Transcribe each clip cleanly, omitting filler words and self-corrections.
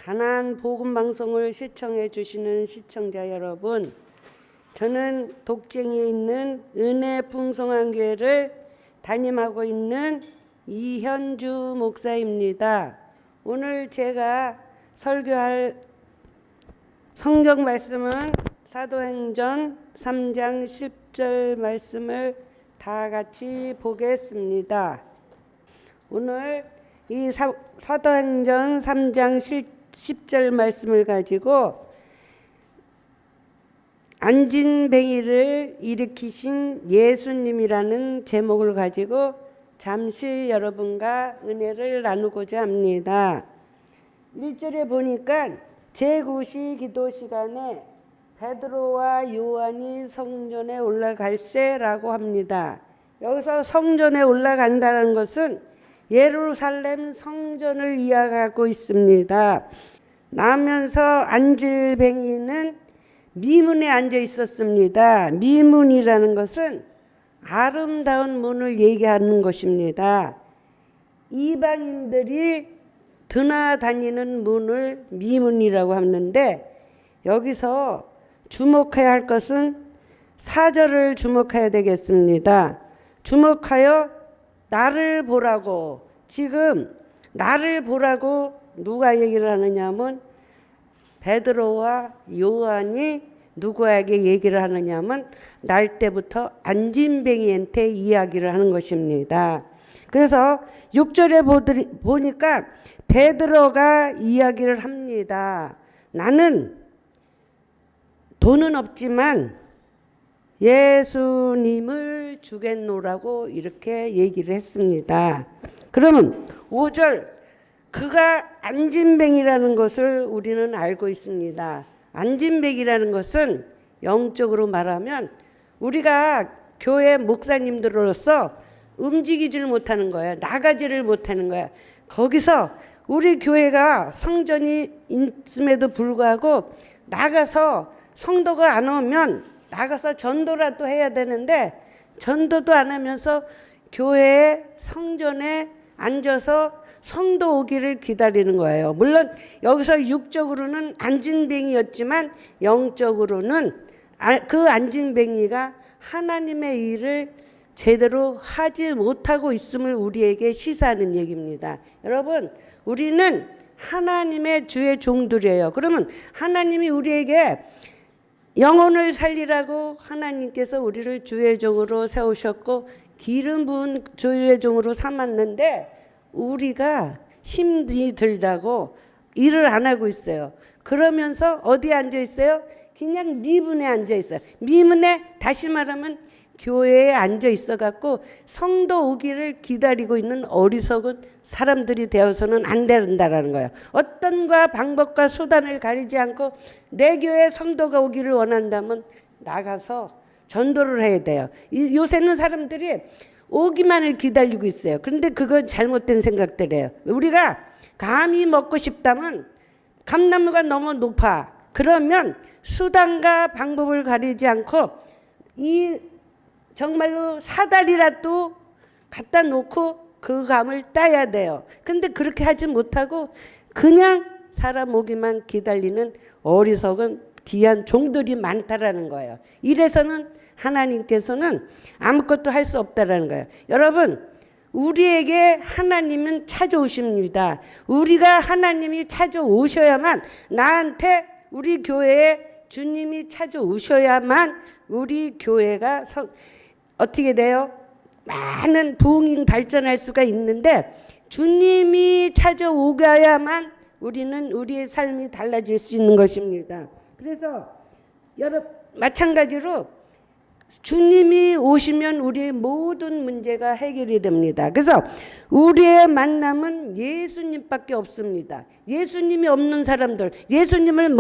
가나안 복음 방송을 시청해 주시는 시청자 여러분, 저는 독쟁이에 있는 은혜 풍성한 교회를 담임하고 있는 이현주 목사입니다. 오늘 제가 설교할 성경 말씀은 사도행전 3장 10절 말씀을 다 같이 보겠습니다. 오늘 이 사도행전 3장 10절 말씀을 가지고 안진뱅이를 일으키신 예수님이라는 제목을 가지고 잠시 여러분과 은혜를 나누고자 합니다. 1절에 보니까 제9시 기도 시간에 베드로와 요한이 성전에 올라갈세라고 합니다. 여기서 성전에 올라간다는 것은 예루살렘 성전을 이야기하고 있습니다. 나면서 안진뱅이는 미문에 앉아 있었습니다. 미문이라는 것은 아름다운 문을 얘기하는 것입니다. 이방인들이 드나다니는 문을 미문이라고 하는데, 여기서 주목해야 할 것은 4절을 주목해야 되겠습니다. 주목하여 나를 보라고. 지금 나를 보라고 누가 얘기를 하느냐 하면 베드로와 요한이 누구에게 얘기를 하느냐 하면 날 때부터 안진뱅이한테 이야기를 하는 것입니다. 그래서 6절에 보니까 베드로가 이야기를 합니다. 나는 돈은 없지만 예수님을 주겠노라고 이렇게 얘기를 했습니다. 그러면 5절, 그가 안진뱅이라는 것을 우리는 알고 있습니다. 안진뱅이라는 것은 영적으로 말하면 우리가 교회 목사님들로서 움직이지를 못하는 거예요. 나가지를 못하는 거예요. 거기서 우리 교회가 성전이 있음에도 불구하고 나가서 성도가 안 오면 나가서 전도라도 해야 되는데 전도도 안 하면서 교회의 성전에 앉아서 성도 오기를 기다리는 거예요. 물론 여기서 육적으로는 안진뱅이였지만 영적으로는 그 안진뱅이가 하나님의 일을 제대로 하지 못하고 있음을 우리에게 시사하는 얘기입니다. 여러분, 우리는 하나님의 주의 종들이에요. 그러면 하나님이 우리에게 영혼을 살리라고 하나님께서 우리를 주의 종으로 세우셨고 기름 부은 주의 종으로 삼았는데 우리가 힘이 들다고 일을 안 하고 있어요. 그러면서 어디에 앉아 있어요? 그냥 미문에 앉아 있어요. 미문에 다시 말하면 교회에 앉아 있어 갖고 성도 오기를 기다리고 있는 어리석은 사람들이 되어서는 안 된다라는 거예요. 어떤과 방법과 수단을 가리지 않고 내 교회에 성도가 오기를 원한다면 나가서 전도를 해야 돼요. 요새는 사람들이 오기만을 기다리고 있어요. 그런데 그건 잘못된 생각들이에요. 우리가 감이 먹고 싶다면 감나무가 너무 높아. 그러면 수단과 방법을 가리지 않고 이 정말로 사다리라도 갖다 놓고 그 감을 따야 돼요. 근데 그렇게 하지 못하고 그냥 사람 오기만 기다리는 어리석은 귀한 종들이 많다라는 거예요. 이래서는 하나님께서는 아무것도 할 수 없다라는 거예요. 여러분, 우리에게 하나님은 찾아오십니다. 우리가 하나님이 찾아오셔야만, 나한테 우리 교회에 주님이 찾아오셔야만 우리 교회가 어떻게 돼요? 많은 부흥이 발전할 수가 있는데 주님이 찾아오셔야만 우리는 우리의 삶이 달라질 수 있는 것입니다. 그래서 마찬가지로 주님이 오시면 우리의 모든 문제가 해결이 됩니다. 그래서 우리의 만남은 예수님밖에 없습니다. 예수님이 없는 사람들, 예수님을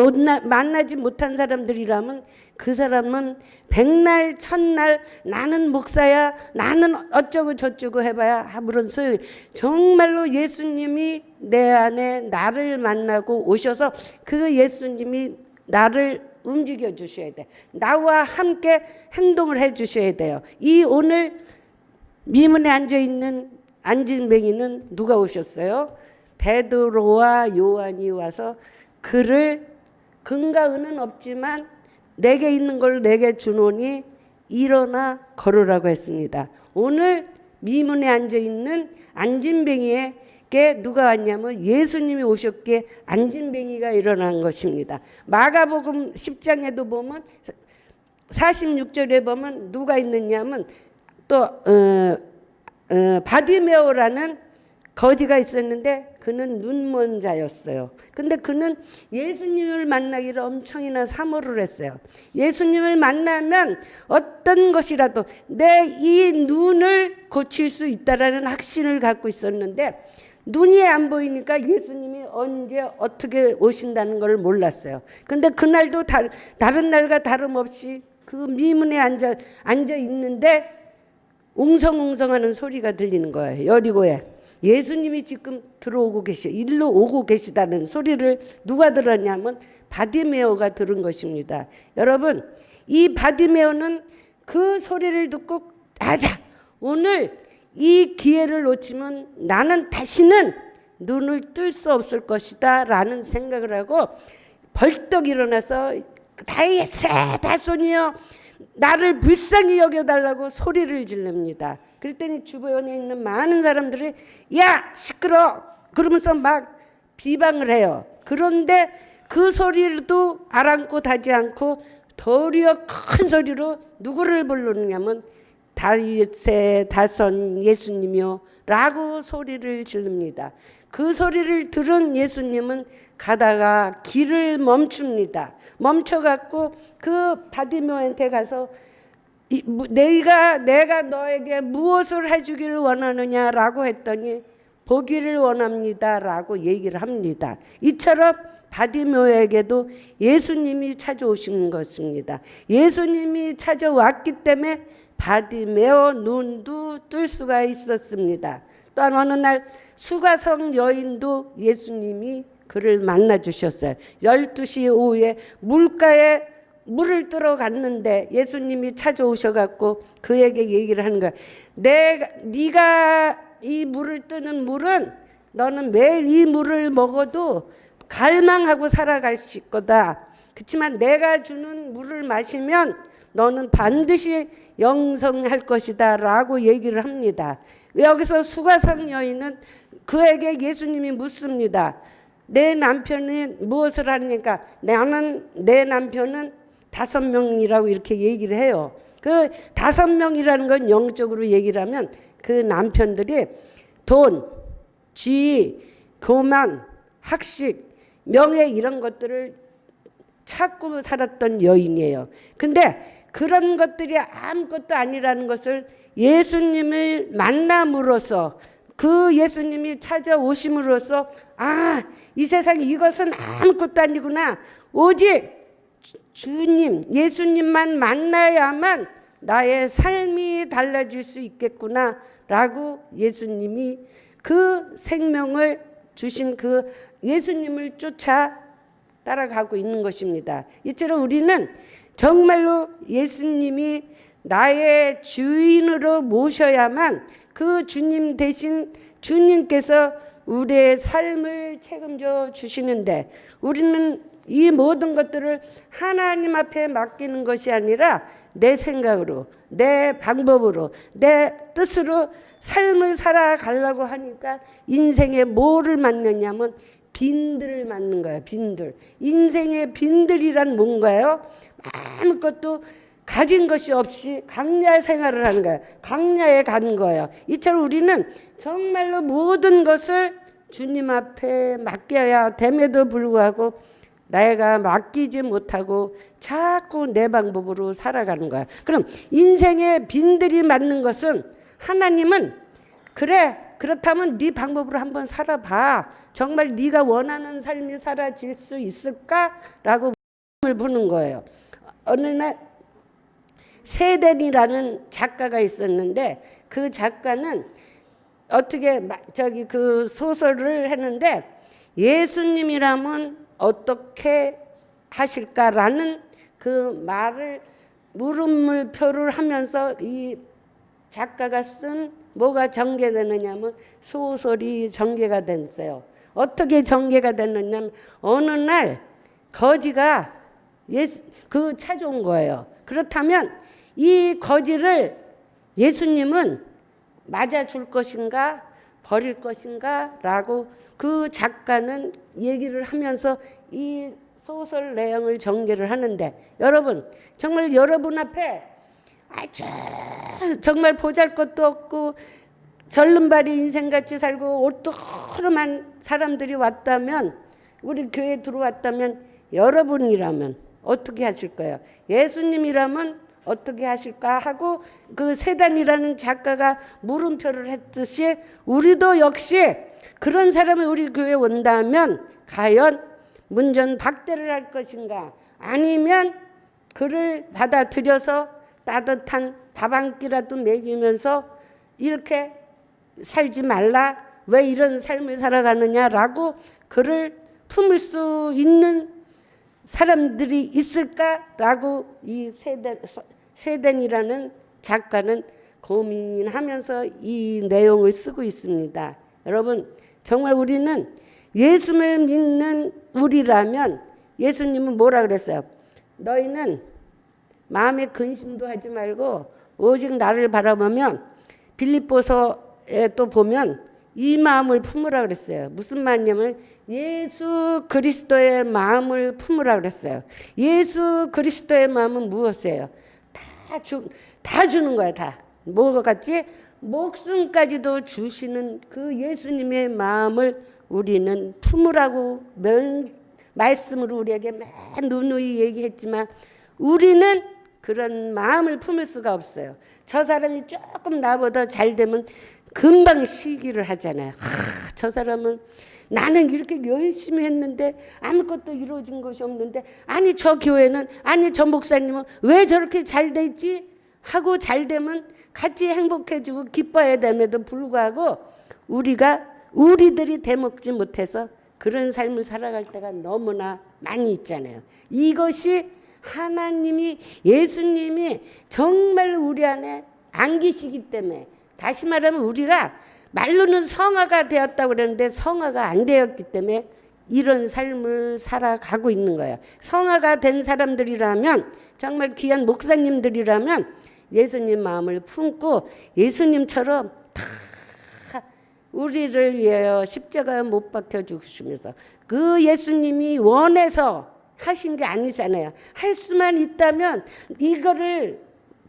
만나지 못한 사람들이라면 그 사람은 백날 천날 나는 목사야, 나는 어쩌고 저쩌고 해봐야 아무런 소용이, 정말로 예수님이 내 안에 나를 만나고 오셔서 그 예수님이 나를 움직여 주셔야 돼. 나와 함께 행동을 해 주셔야 돼요. 이 오늘 미문에 앉아 있는 안진뱅이는 누가 오셨어요? 베드로와 요한이 와서 그를 금과 은은 없지만 내게 있는 걸 내게 주노니 일어나 걸으라고 했습니다. 오늘 미문에 앉아있는 안진뱅이에게 누가 왔냐면 예수님이 오셨기에 안진뱅이가 일어난 것입니다. 마가복음 10장에도 보면 46절에 보면 누가 있느냐면 또 바디메오라는 거지가 있었는데 그는 눈먼 자였어요. 근데 그는 예수님을 만나기를 엄청이나 사모를 했어요. 예수님을 만나면 어떤 것이라도 내 이 눈을 고칠 수 있다라는 확신을 갖고 있었는데 눈이 안 보이니까 예수님이 언제 어떻게 오신다는 걸 몰랐어요. 근데 그날도 다른 날과 다름없이 그 미문에 앉아 있는데 웅성웅성하는 소리가 들리는 거예요. 여리고에 예수님이 지금 들어오고 일로 오고 계시다는 소리를 누가 들었냐면 바디메오가 들은 것입니다. 여러분, 이 바디메오는 그 소리를 듣고 오늘 이 기회를 놓치면 나는 다시는 눈을 뜰 수 없을 것이다 라는 생각을 하고 벌떡 일어나서 다소니여 나를 불쌍히 여겨달라고 소리를 지릅니다. 그랬더니 주변에 있는 많은 사람들이 야 시끄러 그러면서 막 비방을 해요. 그런데 그 소리도 아랑곳 하지 않고 도리어 큰 소리로 누구를 부르느냐면 다윗의 다선 예수님이요 라고 소리를 지릅니다. 그 소리를 들은 예수님은 가다가 길을 멈춥니다. 멈춰갖고 그 바디메오한테 가서 내가 너에게 무엇을 해주기를 원하느냐라고 했더니 보기를 원합니다라고 얘기를 합니다. 이처럼 바디메오에게도 예수님이 찾아오신 것입니다. 예수님이 찾아왔기 때문에 바디메오 눈도 뜰 수가 있었습니다. 또한 어느 날 수가성 여인도 예수님이 그를 만나 주셨어요. 12시 오후에 물가에 물을 뜨러 갔는데 예수님이 찾아오셔갖고 그에게 얘기를 하는 거야. 네가 이 물을 뜨는 물은 너는 매일 이 물을 먹어도 갈망하고 살아갈 거다. 그렇지만 내가 주는 물을 마시면 너는 반드시 영성할 것이다 라고 얘기를 합니다. 여기서 수가성 여인은 그에게 예수님이 묻습니다. 내 남편이 무엇을 하니까 내 남편은 5명이라고 이렇게 얘기를 해요. 그 5명이라는 건 영적으로 얘기를 하면 그 남편들이 돈, 지위, 교만, 학식, 명예 이런 것들을 찾고 살았던 여인이에요. 근데 그런 것들이 아무것도 아니라는 것을 예수님을 만남으로써 그 예수님이 찾아오심으로써 이 세상 이것은 아무것도 아니구나. 오직 주님 예수님만 만나야만 나의 삶이 달라질 수 있겠구나 라고 예수님이 그 생명을 주신 그 예수님을 쫓아 따라가고 있는 것입니다. 이처럼 우리는 정말로 예수님이 나의 주인으로 모셔야만 그 주님 대신 주님께서 우리의 삶을 책임져 주시는데 우리는 이 모든 것들을 하나님 앞에 맡기는 것이 아니라 내 생각으로 내 방법으로 내 뜻으로 삶을 살아가려고 하니까 인생에 뭐를 맞느냐면 빈들을 맞는 거예요. 빈들. 인생의 빈들이란 뭔가요? 아무것도 가진 것이 없이 강야 생활을 하는 거예요. 강야에 가는 거예요. 이처럼 우리는 정말로 모든 것을 주님 앞에 맡겨야 됨에도 불구하고 내가 맡기지 못하고 자꾸 내 방법으로 살아가는 거야. 그럼 인생의 빈들이 맞는 것은 하나님은 그래 그렇다면 네 방법으로 한번 살아봐. 정말 네가 원하는 삶이 사라질 수 있을까라고 물음을 부는 거예요. 어느 날 세덴이라는 작가가 있었는데 그 작가는 어떻게 그 소설을 했는데 예수님이라면 어떻게 하실까라는 그 말을 물음표를 하면서 이 작가가 쓴 뭐가 전개되느냐면 소설이 전개가 됐어요. 어떻게 전개가 됐느냐면 어느 날 거지가 찾아온 거예요. 그렇다면 이 거지를 예수님은 맞아줄 것인가 버릴 것인가 라고 그 작가는 얘기를 하면서 이 소설 내용을 전개를 하는데, 여러분 정말 여러분 앞에 아주 정말 보잘것도 없고 절름발이 인생같이 살고 옷도 허름한 사람들이 왔다면, 우리 교회에 들어왔다면 여러분이라면 어떻게 하실 거예요? 예수님이라면 어떻게 하실까 하고 그 세단이라는 작가가 물음표를 했듯이 우리도 역시 그런 사람이 우리 교회에 온다면 과연 문전박대를 할 것인가, 아니면 그를 받아들여서 따뜻한 밥 한 끼라도 먹이면서 이렇게 살지 말라, 왜 이런 삶을 살아가느냐라고 그를 품을 수 있는 사람들이 있을까라고 이 세덴이라는 작가는 고민하면서 이 내용을 쓰고 있습니다. 여러분 정말 우리는 예수를 믿는 우리라면 예수님은 뭐라 그랬어요? 너희는 마음에 근심도 하지 말고 오직 나를 바라보면, 빌립보서에 또 보면 이 마음을 품으라 그랬어요. 무슨 말이냐면 예수 그리스도의 마음을 품으라 그랬어요. 예수 그리스도의 마음은 무엇이에요? 다 주는 거야. 다. 뭐가 같지? 목숨까지도 주시는 그 예수님의 마음을 우리는 품으라고 말씀으로 우리에게 맨 누누이 얘기했지만 우리는 그런 마음을 품을 수가 없어요. 저 사람이 조금 나보다 잘 되면 금방 시기를 하잖아요. 저 사람은 나는 이렇게 열심히 했는데 아무것도 이루어진 것이 없는데, 아니 저 교회는, 아니 저 목사님은 왜 저렇게 잘 됐지 하고 잘 되면 같이 행복해지고 기뻐해야 됨에도 불구하고 우리들이 대먹지 못해서 그런 삶을 살아갈 때가 너무나 많이 있잖아요. 이것이 하나님이, 예수님이 정말 우리 안에 안 계시기 때문에, 다시 말하면 우리가 말로는 성화가 되었다고 그러는데 성화가 안 되었기 때문에 이런 삶을 살아가고 있는 거예요. 성화가 된 사람들이라면, 정말 귀한 목사님들이라면 예수님 마음을 품고 예수님처럼 다 우리를 위하여 십자가에 못 박혀 죽으시면서, 그 예수님이 원해서 하신 게 아니잖아요. 할 수만 있다면 이거를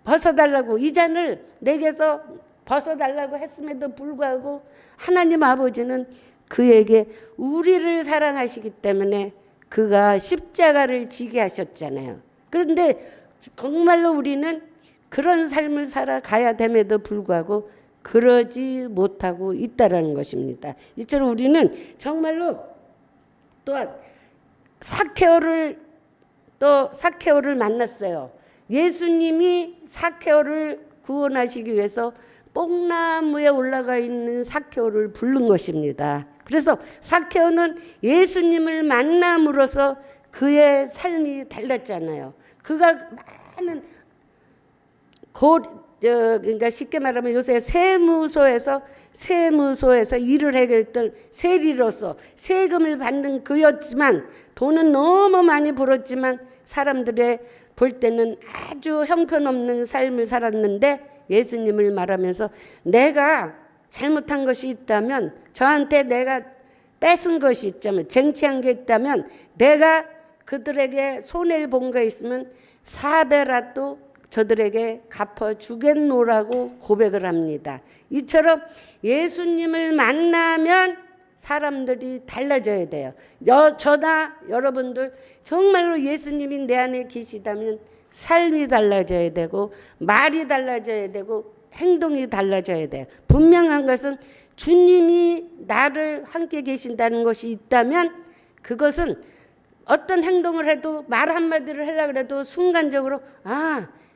벗어달라고, 이 잔을 내게서 벗어달라고 했음에도 불구하고 하나님 아버지는 그에게 우리를 사랑하시기 때문에 그가 십자가를 지게 하셨잖아요. 그런데 정말로 우리는 그런 삶을 살아가야 됨에도 불구하고 그러지 못하고 있다라는 것입니다. 이처럼 우리는 정말로 또한 사케오를 만났어요. 예수님이 사케오를 구원하시기 위해서 뽕나무에 올라가 있는 사케오를 부른 것입니다. 그래서 사케오는 예수님을 만남으로써 그의 삶이 달랐잖아요. 그가 많은 그러니까 쉽게 말하면 요새 세무소에서 일을 해결했던 세리로서 세금을 받는 그였지만, 돈은 너무 많이 벌었지만 사람들의 볼 때는 아주 형편없는 삶을 살았는데, 예수님을 말하면서 내가 잘못한 것이 있다면, 저한테 내가 뺏은 것이 있다면, 쟁취한 게 있다면, 내가 그들에게 손해를 본 거 있으면 4배라도 저들에게 갚아주겠노라고 고백을 합니다. 이처럼 예수님을 만나면 사람들이 달라져야 돼요. 저나 여러분들 정말로 예수님이 내 안에 계시다면 삶이 달라져야 되고, 말이 달라져야 되고, 행동이 달라져야 돼요. 분명한 것은 주님이 나를 함께 계신다는 것이 있다면, 그것은 어떤 행동을 해도, 말 한마디를 하려고 해도 순간적으로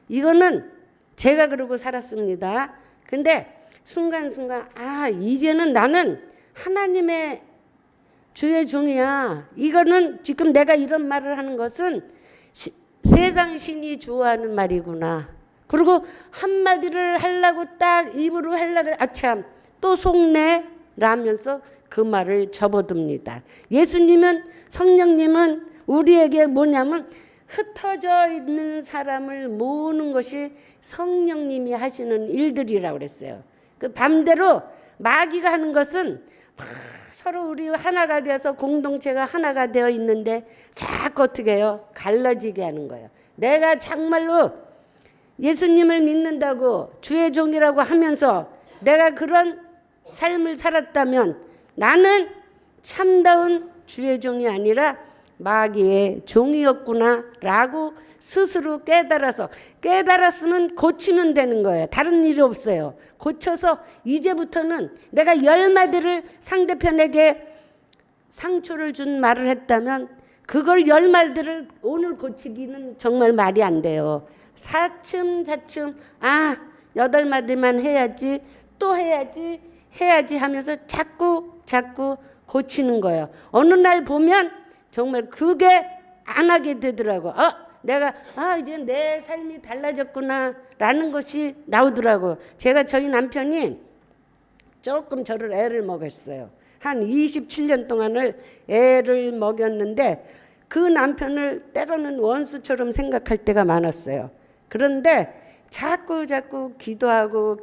이거는 제가 그러고 살았습니다. 근데 순간순간 이제는 나는 하나님의 주의 종이야. 이거는 지금 내가 이런 말을 하는 것은 세상 신이 좋아하는 말이구나. 그리고 한마디를 하려고 딱 입으로 하려고 또 속네 라면서 그 말을 접어둡니다. 예수님은 성령님은 우리에게 뭐냐면 흩어져 있는 사람을 모으는 것이 성령님이 하시는 일들이라고 그랬어요. 그 반대로 마귀가 하는 것은 서로 우리 하나가 되어서 공동체가 하나가 되어 있는데 자꾸 어떻게 해요? 갈라지게 하는 거예요. 내가 정말로 예수님을 믿는다고 주의 종이라고 하면서 내가 그런 삶을 살았다면 나는 참다운 주의 종이 아니라 마귀의 종이었구나 라고 스스로 깨달았으면 고치면 되는 거예요. 다른 일이 없어요. 고쳐서 이제부터는 내가 10마디를 상대편에게 상처를 준 말을 했다면 그걸 10마디를 오늘 고치기는 정말 말이 안 돼요. 차츰차츰 8마디만 해야지 또 해야지 하면서 자꾸 고치는 거예요. 어느 날 보면 정말 그게 안 하게 되더라고. 내가 이제 내 삶이 달라졌구나 라는 것이 나오더라고. 제가 저희 남편이 조금 저를 애를 먹였어요. 한 27년 동안을 애를 먹였는데 그 남편을 때로는 원수처럼 생각할 때가 많았어요. 그런데 자꾸 기도하고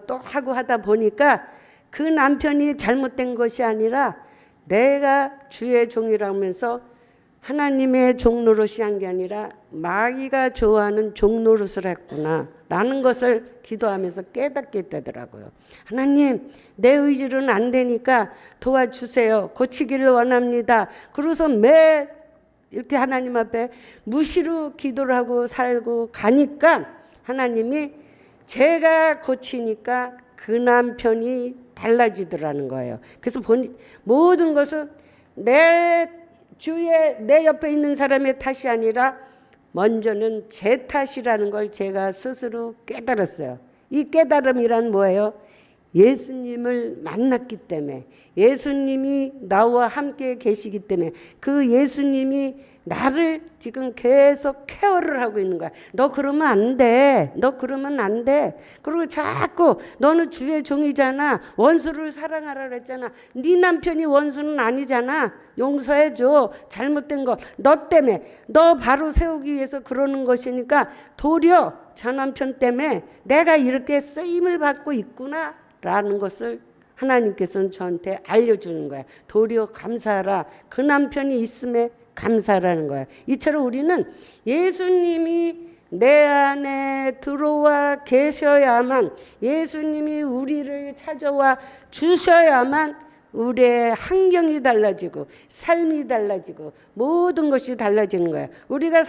또 하고 하다 보니까 그 남편이 잘못된 것이 아니라 내가 주의 종이라면서 하나님의 종노릇이 한 게 아니라 마귀가 좋아하는 종노릇을 했구나 라는 것을 기도하면서 깨닫게 되더라고요. 하나님, 내 의지로는 안 되니까 도와주세요. 고치기를 원합니다. 그래서 매일 이렇게 하나님 앞에 무시로 기도를 하고 살고 가니까 하나님이 제가 고치니까 그 남편이 달라지더라는 거예요. 그래서 모든 것은 내 옆에 있는 사람의 탓이 아니라 먼저는 제 탓이라는 걸 제가 스스로 깨달았어요. 이 깨달음이란 뭐예요? 예수님을 만났기 때문에, 예수님이 나와 함께 계시기 때문에 그 예수님이 나를 지금 계속 케어를 하고 있는 거야. 너 그러면 안 돼. 그리고 자꾸 너는 주의 종이잖아. 원수를 사랑하라 그랬잖아. 네 남편이 원수는 아니잖아. 용서해줘. 잘못된 거 너 때문에, 너 바로 세우기 위해서 그러는 것이니까 도리어 저 남편 때문에 내가 이렇게 쓰임을 받고 있구나 라는 것을 하나님께서는 저한테 알려주는 거야. 도리어 감사하라. 그 남편이 있음에 감사라는 거야. 이처럼 우리는 예수님이 내 안에 들어와 계셔야만, 예수님이 우리를 찾아와 주셔야만 우리의 환경이 달라지고 삶이 달라지고 모든 것이 달라지는 거야. 우리가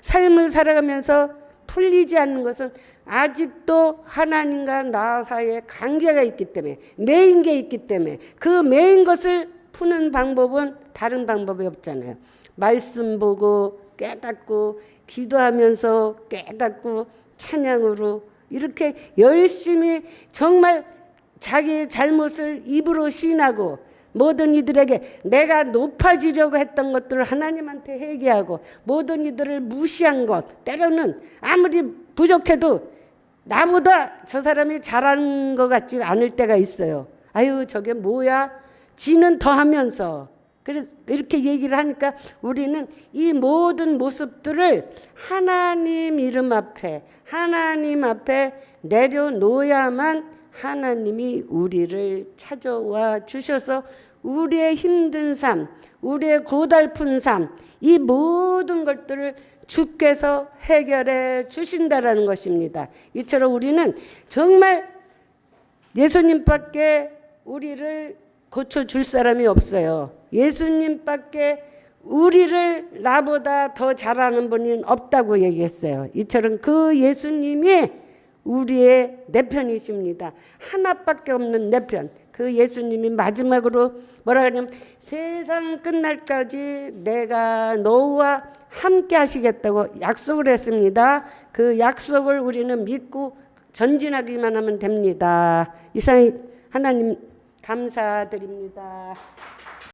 삶을 살아가면서 풀리지 않는 것은 아직도 하나님과 나 사이에 관계가 있기 때문에, 매인 게 있기 때문에 그 매인 것을 푸는 방법은 다른 방법이 없잖아요. 말씀 보고 깨닫고 기도하면서 깨닫고 찬양으로 이렇게 열심히 정말 자기의 잘못을 입으로 시인하고 모든 이들에게 내가 높아지려고 했던 것들을 하나님한테 회개하고 모든 이들을 무시한 것, 때로는 아무리 부족해도 나보다 저 사람이 잘하는 것 같지 않을 때가 있어요. 아유 저게 뭐야? 지는 더 하면서. 그래서 이렇게 얘기를 하니까 우리는 이 모든 모습들을 하나님 이름 앞에, 하나님 앞에 내려놓아야만 하나님이 우리를 찾아와 주셔서 우리의 힘든 삶, 우리의 고달픈 삶, 이 모든 것들을 주께서 해결해 주신다라는 것입니다. 이처럼 우리는 정말 예수님밖에 우리를 고쳐줄 사람이 없어요. 예수님밖에 우리를 나보다 더 잘하는 분이 없다고 얘기했어요. 이처럼 그 예수님이 우리의 내 편이십니다. 하나밖에 없는 내 편. 그 예수님이 마지막으로 뭐라 하냐면 세상 끝날까지 내가 너와 함께 하시겠다고 약속을 했습니다. 그 약속을 우리는 믿고 전진하기만 하면 됩니다. 이상 하나님 감사드립니다.